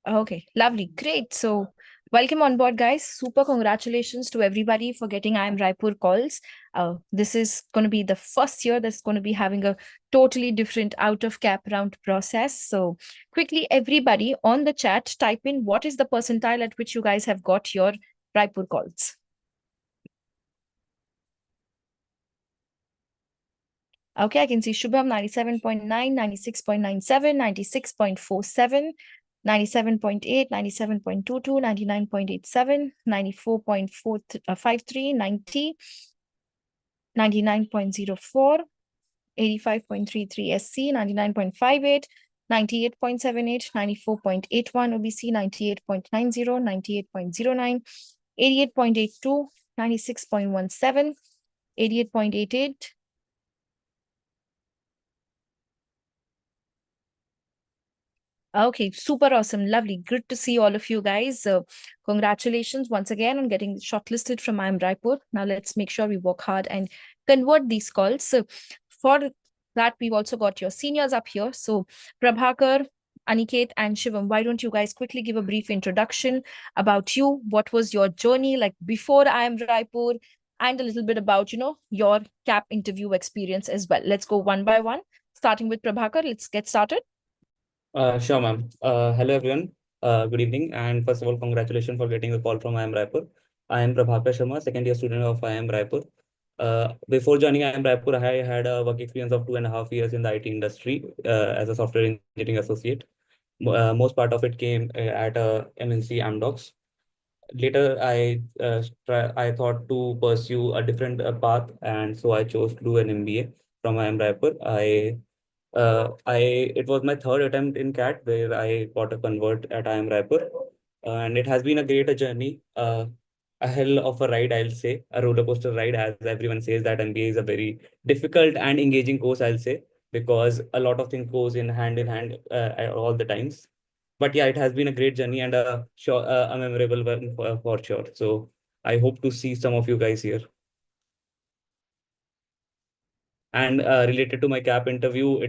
Okay, lovely. Great. So, welcome on board, guys. Super congratulations to everybody for getting IIM Raipur calls. This is going to be the first year that's going to be having a totally different out of cap round process. So, quickly, everybody on the chat, type in what is the percentile at which you guys have got your Raipur calls. Okay, I can see Shubham 97.9, 96.97, 96.47. 97.8, 97.22, 99.87, 94.53, 90, 99.04, 85.33 SC, 99.58, 98.78, 94.81 OBC, 98.90, 98.09, 88.82, 96.17, 88.88, okay, super awesome. Lovely. Good to see all of you guys. Congratulations once again on getting shortlisted from IIM Raipur. Now let's make sure we work hard and convert these calls. So for that, we've also got your seniors up here. So Prabhakar, Aniket, and Shivam, why don't you guys quickly give a brief introduction about you? What was your journey like before IIM Raipur? And a little bit about, your CAP interview experience as well. Let's go one by one. Starting with Prabhakar, let's get started. Sure, ma'am. Hello, everyone. Good evening. And first of all, congratulations for getting a call from IIM Raipur. I am Prabhakar Sharma, second year student of IIM Raipur. Before joining IIM Raipur, I had a work experience of 2.5 years in the IT industry as a software engineering associate. Most part of it came at MNC Amdocs. Later, I thought to pursue a different path, and so I chose to do an MBA from IIM Raipur. It was my third attempt in CAT where I got a convert at IIM Raipur, and it has been a great journey. A hell of a ride, I'll say, a roller coaster ride, as everyone says that MBA is a very difficult and engaging course, I'll say, because a lot of things goes in hand at all the times. But yeah, it has been a great journey and a memorable one for sure. So I hope to see some of you guys here. And related to my CAP interview,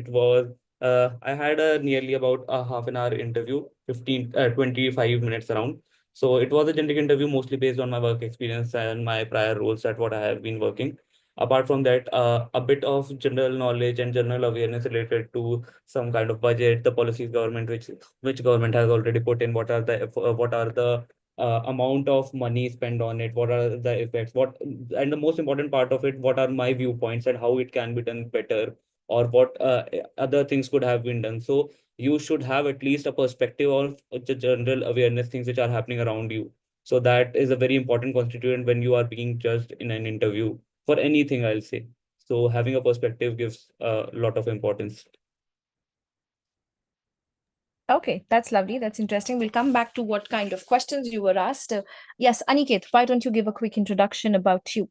I had a nearly about a half an hour interview, 25 minutes around. So it was a generic interview, mostly based on my work experience and my prior roles at what I have been working. Apart from that, a bit of general knowledge and general awareness related to some kind of budget, the policies government, which government has already put in, what are the amount of money spent on it, what are the effects, and the most important part of it, what are my viewpoints and how it can be done better, or what other things could have been done. So you should have at least a perspective of the general awareness things which are happening around you. So that is a very important constituent when you are being judged in an interview for anything, I'll say. So having a perspective gives a lot of importance. Okay, that's lovely. That's interesting. We'll come back to what kind of questions you were asked. Yes, Aniket, why don't you give a quick introduction about you?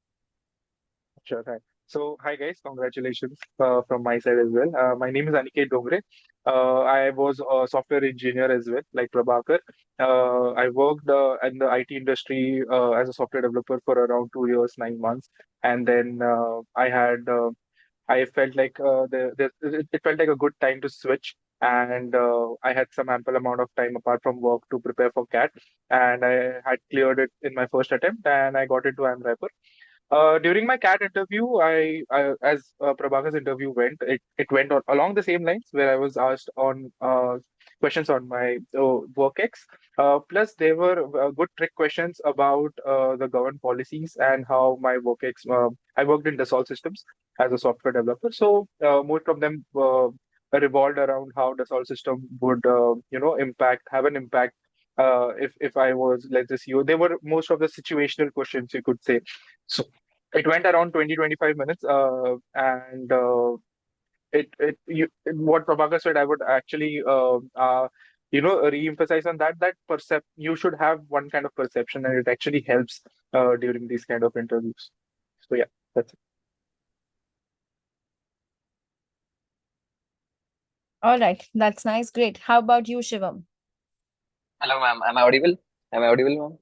Sure, thanks. So, hi guys, congratulations from my side as well. My name is Aniket Dongre. I was a software engineer as well, like Prabhakar. I worked in the IT industry as a software developer for around 2 years, 9 months, and then I felt like it felt like a good time to switch, and I had some ample amount of time apart from work to prepare for CAT, and I had cleared it in my first attempt, and I got into IIM Raipur. During my CAT interview, as Prabhakar's interview went, it went on along the same lines where I was asked on questions on my work ex. Plus, there were good trick questions about the government policies and how my work ex. I worked in Dassault Systems as a software developer, so most of them revolved around how Dassault system would, have an impact if I was, let's just see, they were most of the situational questions you could say. So it went around 20-25 minutes, and what Prabhakar said, I would actually re-emphasize on that you should have one kind of perception, and it actually helps during these kind of interviews. So yeah, that's it. All right, that's nice. Great. How about you, Shivam? Hello, ma'am. Am I audible? Am I audible, ma'am?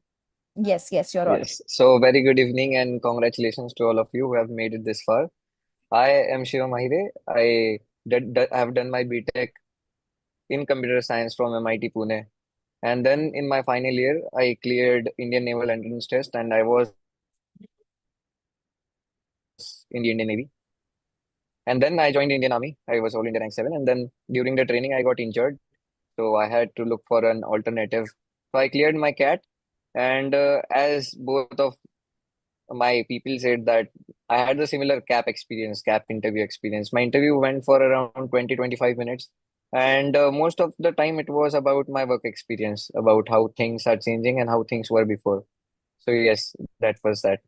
Yes, you're audible. Yes. So, very good evening and congratulations to all of you who have made it this far. I am Shiva Mahire. I I have done my BTech in computer science from MIT Pune. And then in my final year, I cleared Indian Naval Entrance Test and I was in the Indian Navy. And then I joined Indian Army. I was all India rank 7. And then during the training, I got injured. So I had to look for an alternative. So I cleared my CAT. And as both of my people said that I had the similar CAP interview experience. My interview went for around 20-25 minutes. And most of the time, it was about my work experience, about how things are changing and how things were before. So, yes, that was that.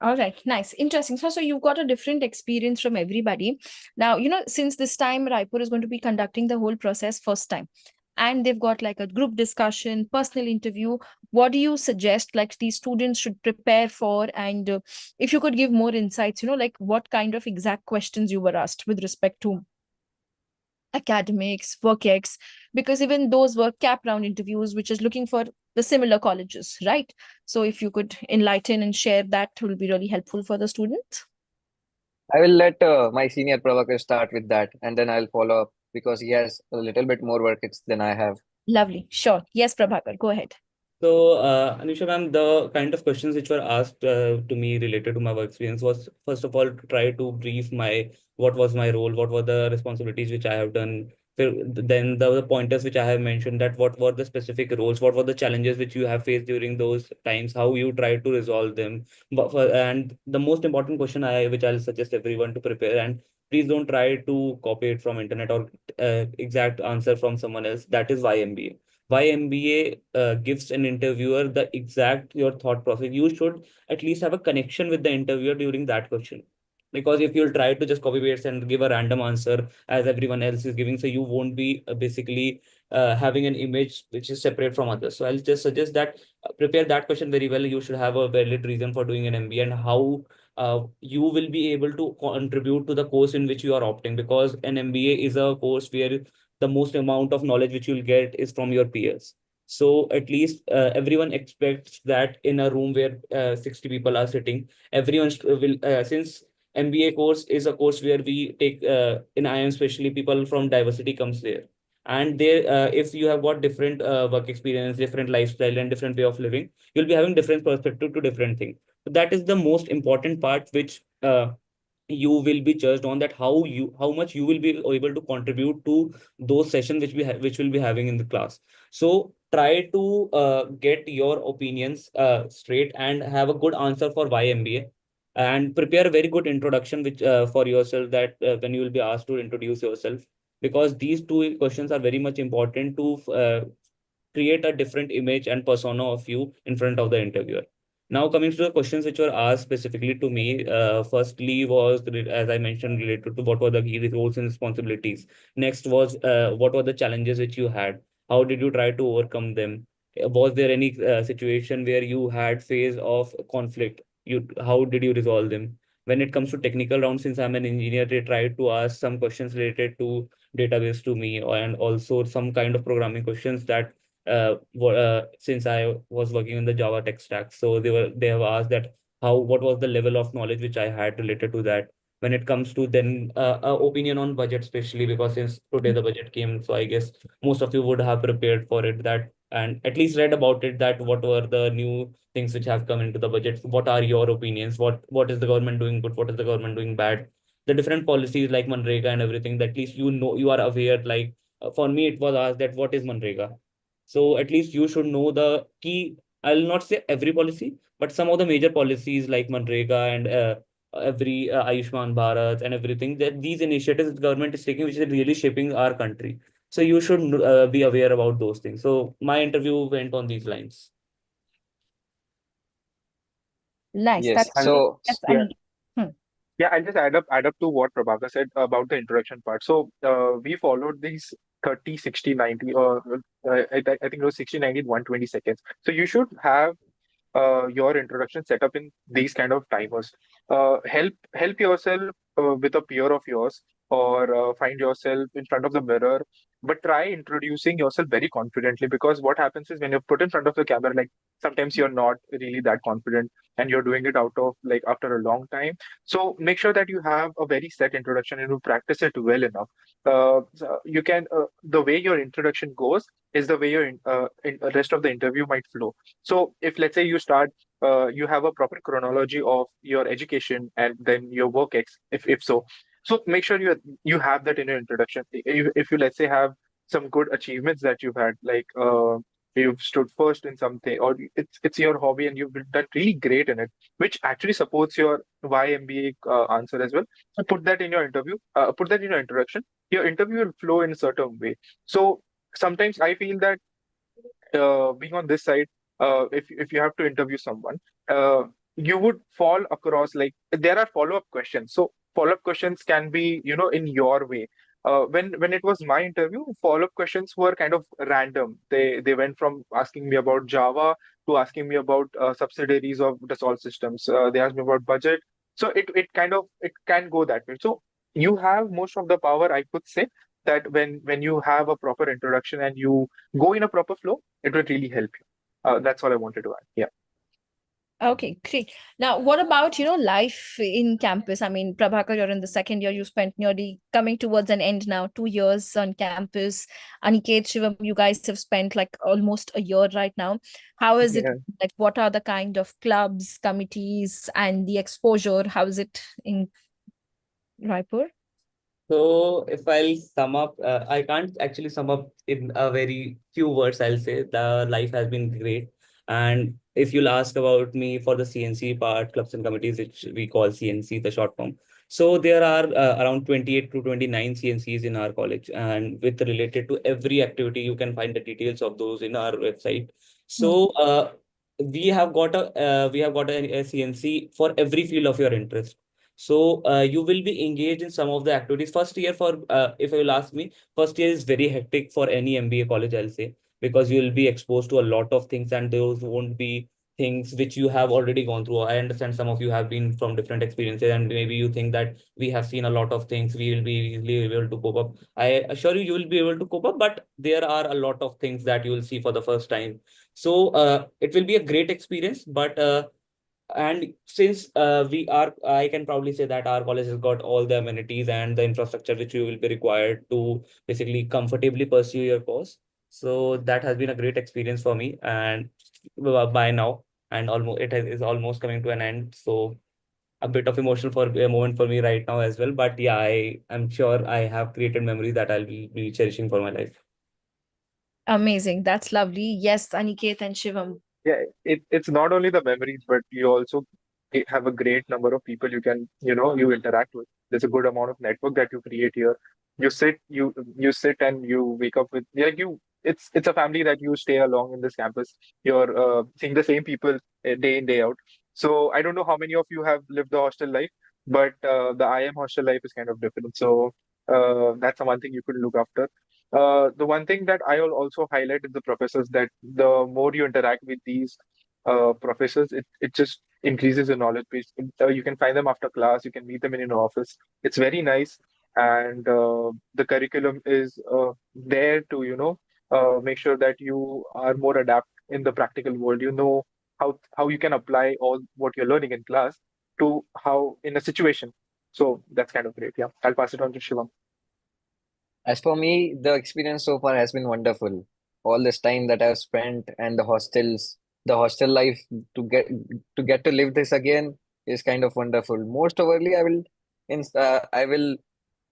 All right, nice, interesting. So you got a different experience from everybody. Now, since this time Raipur is going to be conducting the whole process first time, and they've got like a group discussion, personal interview. What do you suggest like these students should prepare for? And if you could give more insights, like what kind of exact questions you were asked with respect to academics, work-ex, because even those were cap round interviews, which is looking for the similar colleges, right? So if you could enlighten and share, that will be really helpful for the students. I will let my senior Prabhakar start with that, and then I'll follow up because he has a little bit more work than I have. Lovely. Sure. Yes, Prabhakar, go ahead. So, Anusha ma'am, the kind of questions which were asked to me related to my work experience was, first of all, to try to brief what was my role, what were the responsibilities which I have done. Then the pointers which I have mentioned, that what were the specific roles, what were the challenges which you have faced during those times, how you tried to resolve them. And the most important question which I'll suggest everyone to prepare, and please don't try to copy it from internet or exact answer from someone else. That is why MBA. Why MBA gives an interviewer the exact your thought process. You should at least have a connection with the interviewer during that question. Because if you'll try to just copy paste and give a random answer as everyone else is giving, so you won't be basically having an image which is separate from others. So I'll just suggest that prepare that question very well. You should have a valid reason for doing an MBA and how you will be able to contribute to the course in which you are opting, because an MBA is a course where the most amount of knowledge which you'll get is from your peers. So at least everyone expects that in a room where 60 people are sitting, everyone will, since MBA course is a course where we take, in IIM especially, people from diversity comes there. And there, if you have got different work experience, different lifestyle, and different way of living, you'll be having different perspective to different things. So that is the most important part, which you will be judged on, that how much you will be able to contribute to those sessions which will be having in the class. So try to get your opinions straight and have a good answer for why MBA, and prepare a very good introduction which for yourself, that when you will be asked to introduce yourself, because these two questions are very much important to create a different image and persona of you in front of the interviewer. Now, coming to the questions which were asked specifically to me, firstly was, as I mentioned, related to what were the key roles and responsibilities. Next was, what were the challenges which you had? How did you try to overcome them? Was there any situation where you had phase of conflict? How did you resolve them? When it comes to technical round, since I'm an engineer, they tried to ask some questions related to database to me, and also some kind of programming questions that since I was working in the Java tech stack. So they have asked that what was the level of knowledge which I had related to that. When it comes to then opinion on budget, especially because since today the budget came, so I guess most of you would have prepared for it, that and at least read about it, that what were the new things which have come into the budget. What are your opinions? What is the government doing good? What is the government doing bad? The different policies like Manrega and everything, that at least you are aware. Like for me, it was asked that what is Manrega, so at least you should know the key. I'll not say every policy, but some of the major policies like Manrega and every Ayushman Bharat and everything, that these initiatives the government is taking, which is really shaping our country. So you should be aware about those things. So my interview went on these lines. Nice. Yes. That's And So, that's yeah, Ani. Hmm. yeah, I'll just add up to what Prabhakar said about the introduction part. So we followed these 30, 60, 90, or I think it was 60, 90, 120 seconds. So you should have your introduction set up in these kind of timers. Help yourself with a peer of yours or find yourself in front of the mirror, but try introducing yourself very confidently, because what happens is when you're put in front of the camera, like sometimes you're not really that confident and you're doing it out of like after a long time. So make sure that you have a very set introduction and you practice it well enough. You can the way your introduction goes is the way your rest of the interview might flow. So if let's say you start, you have a proper chronology of your education and then your work if so. So make sure you have that in your introduction. If you let's say have some good achievements that you've had, like you've stood first in something, or it's your hobby and you've done really great in it, which actually supports your why MBA answer as well. So put that in your interview, put that in your introduction. Your interview will flow in a certain way. So sometimes I feel that being on this side, if you have to interview someone, you would fall across like there are follow-up questions. So follow-up questions can be, in your way. When it was my interview, follow-up questions were kind of random. They went from asking me about Java to asking me about subsidiaries of Dassault systems. They asked me about budget. So it can go that way. So you have most of the power, I could say, that when you have a proper introduction and you go in a proper flow, it would really help you. That's all I wanted to add. Yeah. Okay, great. Now, what about, life in campus? I mean, Prabhakar, you're in the second year. You spent nearly coming towards an end now, 2 years on campus. Aniket, Shivam, you guys have spent like almost a year right now. How is it? Yeah. Like, what are the kind of clubs, committees, and the exposure? How is it in Raipur? So if I'll sum up, I can't actually sum up in a very few words. I'll say the life has been great. And if you'll ask about me for the CNC part, clubs and committees, which we call CNC, the short form. So there are around 28 to 29 CNCs in our college, and with related to every activity, you can find the details of those in our website. Hmm. So we have got a CNC for every field of your interest. So you will be engaged in some of the activities. First year, for if you will ask me, first year is very hectic for any MBA college, I'll say, because you will be exposed to a lot of things, and those won't be things which you have already gone through. I understand some of you have been from different experiences, and maybe you think that we have seen a lot of things, we will be easily able to cope up. I assure you, you will be able to cope up, but there are a lot of things that you will see for the first time. So it will be a great experience, but and since I can proudly say that our college has got all the amenities and the infrastructure which you will be required to basically comfortably pursue your course. So that has been a great experience for me, and by now, and almost is almost coming to an end. So a bit of emotional for a moment for me right now as well. But yeah, I'm sure I have created memories that I'll be cherishing for my life. Amazing. That's lovely. Yes, Aniket and Shivam. Yeah, it's not only the memories, but you also have a great number of people you interact with. There's a good amount of network that you create here. You sit and you wake up with like you. It's a family that you stay along in this campus. You're seeing the same people day in day out. So I don't know how many of you have lived the hostel life, but the IIM hostel life is kind of different. So that's the one thing you could look after. The one thing that I will also highlight is the professors, that the more you interact with these professors, it just increases your knowledge base. You can find them after class, you can meet them in your office. It's very nice. And the curriculum is there to, make sure that you are more adept in the practical world. You know how you can apply all what you're learning in class to how in a situation. So that's kind of great. Yeah. I'll pass it on to Shivam. As for me, the experience so far has been wonderful. All this time that I've spent and the hostel life to get to live this again is kind of wonderful. Most overly, I will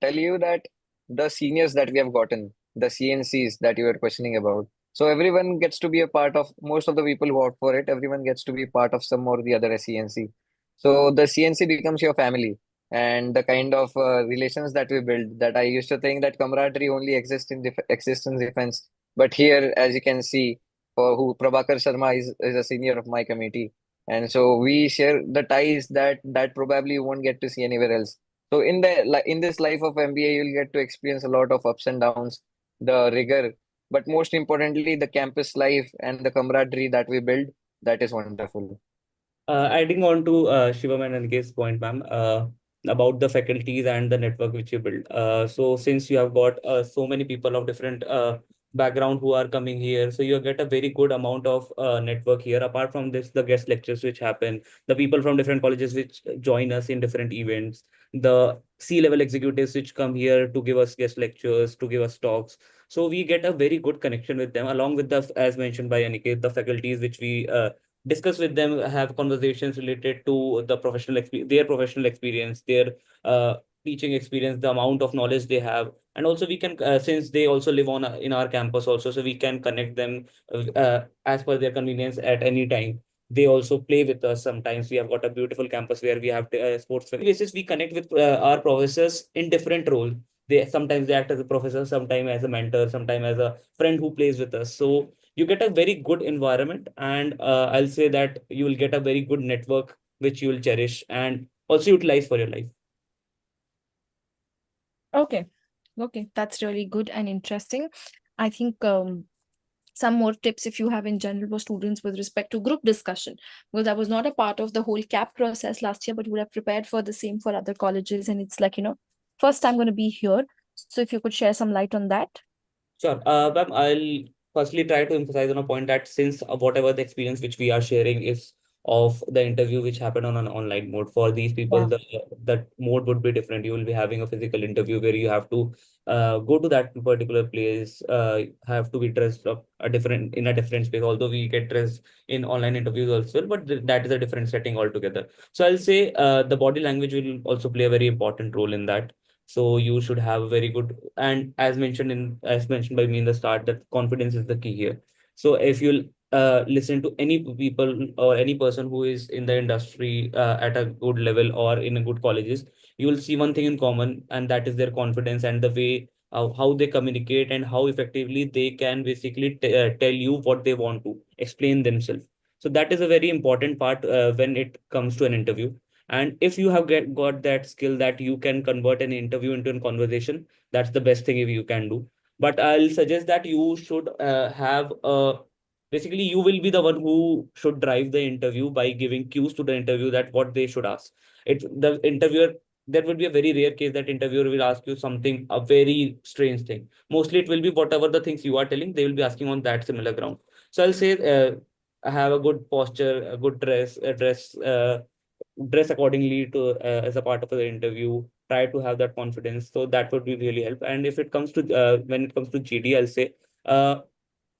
tell you that the seniors that we have gotten, the CNCs that you were questioning about. So everyone gets to be a part of, most of the people who opt for it, everyone gets to be part of some or the other CNC. So the CNC becomes your family, and the kind of relations that we build, that I used to think that camaraderie only exists in defense. But here, as you can see, for who Prabhakar Sharma is a senior of my committee. And so we share the ties that probably you won't get to see anywhere else. So in this life of MBA, you'll get to experience a lot of ups and downs, the rigor, but most importantly, the campus life and the camaraderie that we build. That is wonderful. Adding on to Shivam and Aniket's point, ma'am. about the faculties and the network which you build. So since you have got so many people of different background who are coming here, so you get a very good amount of network here. Apart from this, the guest lectures which happen, the people from different colleges which join us in different events, the C-level executives which come here to give us guest lectures, to give us talks. So we get a very good connection with them, along with the, as mentioned by Aniket, the faculties which we discuss with them, have conversations related to the their professional experience, their uh, teaching experience, the amount of knowledge they have. And also we can, since they also live on in our campus also, so we can connect them as per their convenience at any time. They also play with us sometimes. We have got a beautiful campus where we have sports basis. We connect with our professors in different roles. They sometimes they act as a professor, sometimes as a mentor, sometimes as a friend who plays with us. So you get a very good environment, and I'll say that you will get a very good network which you will cherish and also utilize for your life. Okay. Okay, that's really good and interesting. I think some more tips if you have in general for students with respect to group discussion, because I was not a part of the whole CAP process last year, but would have prepared for the same for other colleges, and it's like, first time going to be here. So if you could share some light on that. Sure. Ma'am, I'll firstly try to emphasize on a point that since whatever the experience which we are sharing is of the interview which happened on an online mode, for these people, Yeah. the mode would be different. You will be having a physical interview where you have to go to that particular place, have to be dressed up in a different space. Although we get dressed in online interviews also, but that is a different setting altogether. So I'll say the body language will also play a very important role in that. So you should have a very good, and as mentioned by me in the start, that confidence is the key here. So if you'll listen to any people or any person who is in the industry at a good level or in a good colleges, you will see one thing in common, and that is their confidence and the way how they communicate and how effectively they can basically tell you what they want to explain themselves. So that is a very important part when it comes to an interview. And if you have got that skill that you can convert an interview into a conversation, that's the best thing if you can do. But I'll suggest that you should have basically you will be the one who should drive the interview by giving cues to the interview that what they should ask. The interviewer, there will be a very rare case that interviewer will ask you something, a very strange thing. Mostly it will be whatever the things you are telling, they will be asking on that similar ground. So I'll say have a good posture, a good dress accordingly to as a part of the interview. Try to have that confidence, so that would be really help. And if it comes to when it comes to GD, I'll say uh,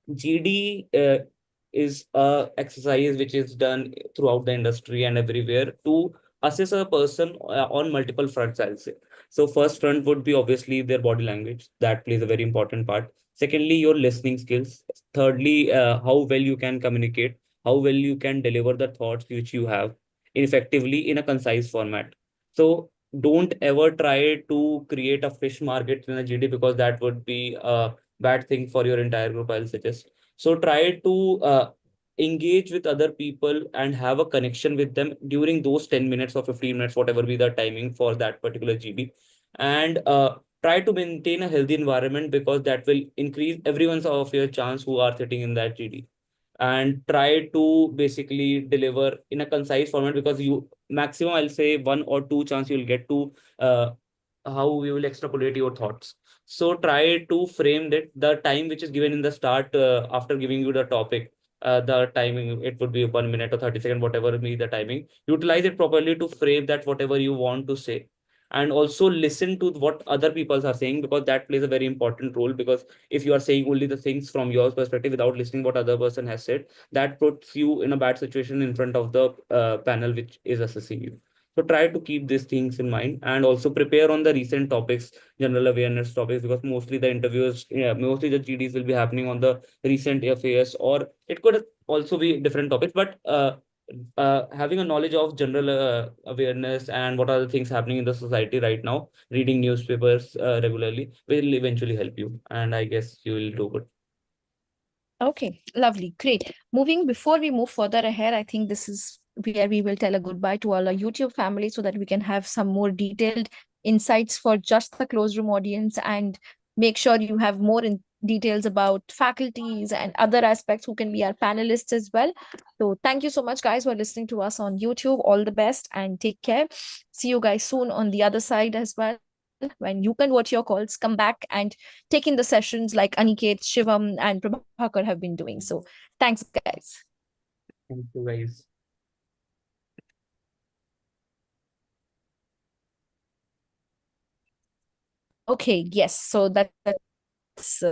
GD is a exercise which is done throughout the industry and everywhere to assess a person on multiple fronts, I'll say. So first front would be obviously their body language. That plays a very important part. Secondly, your listening skills. Thirdly, how well you can communicate, how well you can deliver the thoughts which you have effectively in a concise format. So don't ever try to create a fish market in a GD, because that would be bad thing for your entire group, I'll suggest. So try to engage with other people and have a connection with them during those 10 minutes or 15 minutes, whatever be the timing for that particular GB. And try to maintain a healthy environment, because that will increase everyone's of your chance who are sitting in that GD. And try to basically deliver in a concise format, because you maximum, I'll say, one or two chance you'll get to how we will extrapolate your thoughts. So try to frame that the time which is given in the start after giving you the topic, the timing, it would be 1 minute or 30 seconds, whatever be the timing. Utilize it properly to frame that whatever you want to say. And also listen to what other people are saying, because that plays a very important role. Because if you are saying only the things from your perspective without listening what other person has said, that puts you in a bad situation in front of the panel which is assessing you. So try to keep these things in mind, and also prepare on the recent topics, general awareness topics, because mostly the interviews, yeah, mostly the GDs will be happening on the recent affairs, or it could also be different topics. But having a knowledge of general awareness and what are the things happening in the society right now, reading newspapers regularly will eventually help you. And I guess you will do good. Okay, lovely, great. Before we move further ahead, I think this is where we will tell a goodbye to all our YouTube family so that we can have some more detailed insights for just the closed room audience, and make sure you have more details about faculties and other aspects who can be our panelists as well. So thank you so much, guys, for listening to us on YouTube. All the best and take care. See you guys soon on the other side as well. When you convert your calls, come back and take in the sessions like Aniket, Shivam, and Prabhakar have been doing. So thanks, guys. Thank you, guys. Okay, yes. So that's